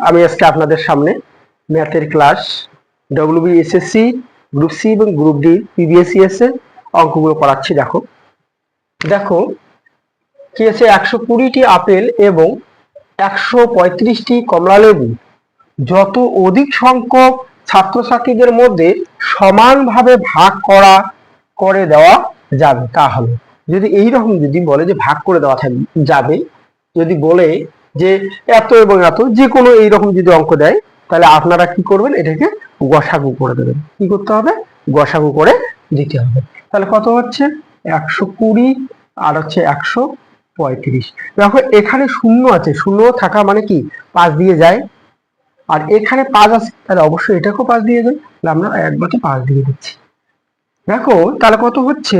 আমি আজকে আপনাদের সামনে ম্যাথের ক্লাস ডব্লিউবিএসএসসি গ্রুপ সি এবং গ্রুপ ডি পিবিএসসিএস এর অঙ্কগুলো করাচ্ছি। দেখো দেখো কি আছে, 120টি আপেল এবং 135টি কমলা লেবু যত অধিক সংখ্যক ছাত্রছাত্রীদের মধ্যে সমানভাবে ভাগ করে দেওয়া যাবে তা হলো। যদি এইরকম যদি বলে যে ভাগ করে দেওয়া যাবে, যদি বলে যে এত এবং এত, যে কোনো এইরকম যদি অঙ্ক দেয়, তাহলে আপনারা কি করবেন, এটাকে গসাগু করে দেবেন। কি করতে হবে? গসাগু করে দিতে হবে। তাহলে কত হচ্ছে? 120 আর হচ্ছে 135। দেখো এখানে শূন্য আছে, শূন্য থাকা মানে কি 5 দিয়ে যায়, আর এখানে 5 আছে, তাহলে অবশ্যই এটাকেও 5 দিয়ে যায়। তাহলে আমরা একবারে 5 দিয়ে দিচ্ছি। দেখো তাহলে কত হচ্ছে,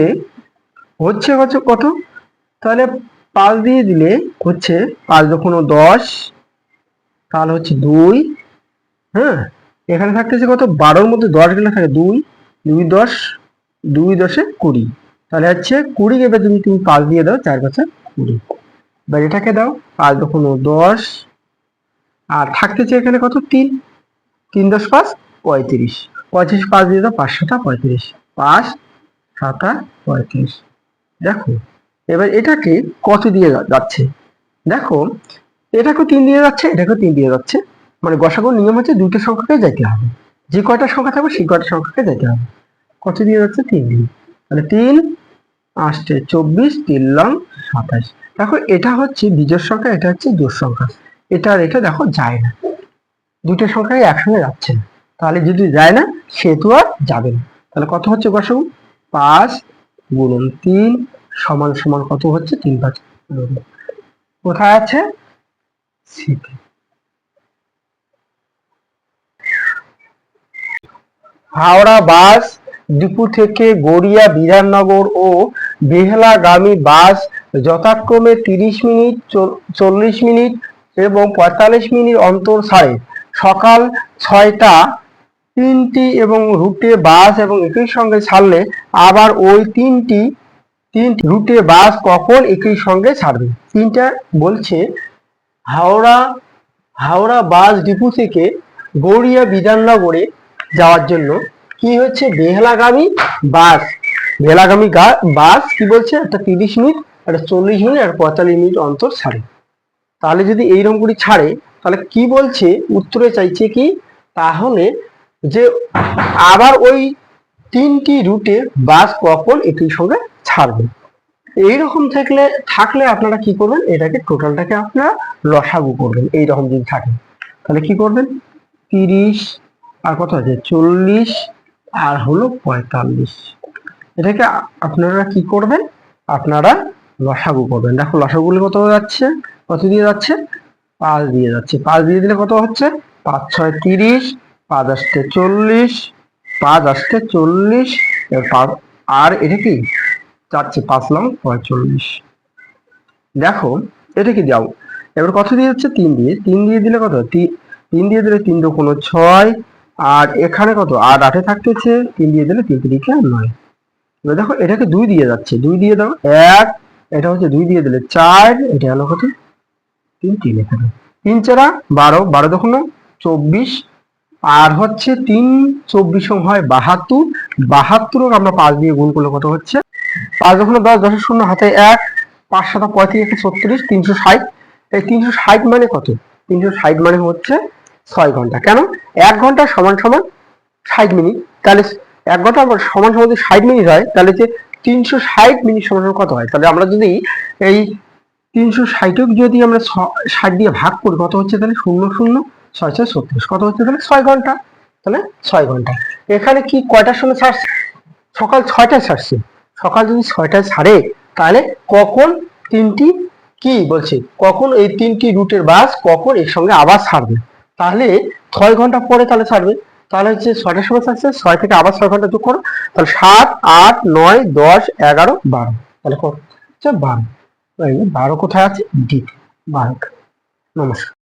কত, তাহলে 5 দিয়ে দিলে হচ্ছে 5 দুগুণ 10, তাহলে হচ্ছে 2। হ্যাঁ, এখানে থাকতেছে কত, 12-র মধ্যে 10 গেলে থাকে 2, 2 10, 2 10 20, তাহলে হচ্ছে 20 কে তুমি 5 দিয়ে দাও, 4 5 20। এবার এটাকে দাও 5 দুগুণ 10, আর থাকতেছে এখানে কত, 3, 3 10 5 35, 35 5 দিয়ে দাও, 5 7 35, 5 7 35। দেখো এবার এটাকে কত দিয়ে যাচ্ছে, দেখো এটাকেও 3 দিয়ে যাচ্ছে, এটাকেও 3 দিয়ে যাচ্ছে, মানে গসাগুর নিয়ম হচ্ছে দুইটা সংখ্যাকে যেতে হবে, যে কয়টা সংখ্যা থাকবে সেই কয়টা সংখ্যাকে যেতে হবে। কত দিয়ে যাচ্ছে? 3 দিয়ে। তাহলে 3 আসছে 24, 3 লং 27। দেখো এটা হচ্ছে বিজোড় সংখ্যা, এটা হচ্ছে জোড় সংখ্যা, এটা আর এটা দেখো যায় না, দুইটা সংখ্যাই একসঙ্গে যাচ্ছে না। তাহলে যদি যায় না, সেহেতু আর যাবে না। তাহলে কত হচ্ছে গসাগু? 5 গুণন 3 সমান সমান কত হচ্ছে? 3 5 9। কোথায় আছে? সিতে। হাওড়া বাস ডিপো থেকে গড়িয়া বিধাননগর ও বেহালাগামী বাস যথাক্রমে 30 মিনিট, 40 মিনিট এবং 45 মিনিট অন্তর ছাড়ে। সকাল 6টা 3টি এবং রুটে বাস এবং একই সঙ্গে ছাড়লে আবার ওই তিনটি রুটে বাস কখন একই সঙ্গে ছাড়বে? তিনটা বলছে। হাওড়া হাওড়া বাস ডিপো থেকে গড়িয়া বিধাননগরে যাওয়ার জন্য কি হচ্ছে, বেহালাগামী বাস কি বলছে, একটা 30 মিনিট, একটা 40 মিনিট আর 45 মিনিট অন্তর ছাড়ে। তাহলে যদি এইরকম করে ছাড়ে, তাহলে কি বলছে, উত্তরে চাইছে কি, তাহলে যে আবার ওই তিনটি রুটে বাস কখন একই সঙ্গে ছাড়বে। এইরকম থাকলে আপনারা কি করবেন, এটাকে টোটালটাকে আপনারা লসাগু করবেন। এইরকম যদি থাকে তাহলে কি করবেন, 30 আর কত আছে 40 আর হলো 45, এটাকে আপনারা কি করবেন, আপনারা লসাগু করবেন। দেখো লসাগুলো কত যাচ্ছে, কত দিয়ে যাচ্ছে, 5 দিয়ে যাচ্ছে। 5 দিয়ে দিলে কত হচ্ছে, 5 6 30, 5 আসতে 40, 5 আসতে 40, আর এটা কি যাচ্ছে 5 লং 45। দেখো এটা কি দাও, এবার কত দিয়ে যাচ্ছে, 3 দিয়ে। 3 দিয়ে দিলে কত, 3 দিয়ে দিলে 3 দুগুণ 6, আর এখানে কত 8 8 থাকতেছে, 3 দিয়ে দিলে 3 3 9। এবার দেখো এটাকে 2 দিয়ে যাচ্ছে, 2 দিয়ে দাও 1, এটা হচ্ছে 2 দিয়ে দিলে 4, এটা হলো কত 3 3 এখানে 3 4 12, 12 দুগুণ 24, আর হচ্ছে 3 24 হয় 72, 72 আমরা 5 দিয়ে গুণ করলে কত হচ্ছে, 5 দুগুণ 10, 10 এর শূন্য হাতে 1, 5 7 35 36, 360। এই 360 মানে কত, 360 মানে হচ্ছে 6 ঘন্টা। কেন, 1 ঘন্টা সমান সমান 60 মিনিট, তাহলে 1 ঘন্টা সমান সমান যদি 60 মিনিট হয়, তাহলে যে 360 মিনিট সমান সমান কত হয়? তাহলে আমরা যদি এই 360 যদি আমরা 60 দিয়ে ভাগ করি, কত হচ্ছে তাহলে 0 0 6 6 36, কত হচ্ছে তাহলে 6 ঘন্টা। তাহলে 6 ঘন্টা। এখানে কি কয়টার সময় ছাড়ছে, সকাল 6টায় ছাড়ছে। সকাল যদি 6টায় ছাড়ে, তাহলে কখন তিনটি কি বলছে, কখন এই তিনটি রুটের বাস কখন এর সঙ্গে আবার ছাড়বে, তাহলে 6 ঘন্টা পরে তাহলে ছাড়বে। তাহলে হচ্ছে 6টার সময় ছাড়ছে, 6 থেকে আবার 6 ঘন্টা যোগ করো, তাহলে 7 8 9 10 11 12, তাহলে কত হচ্ছে 12। 12 কোথায় আছে, ডি 12। নমস্কার।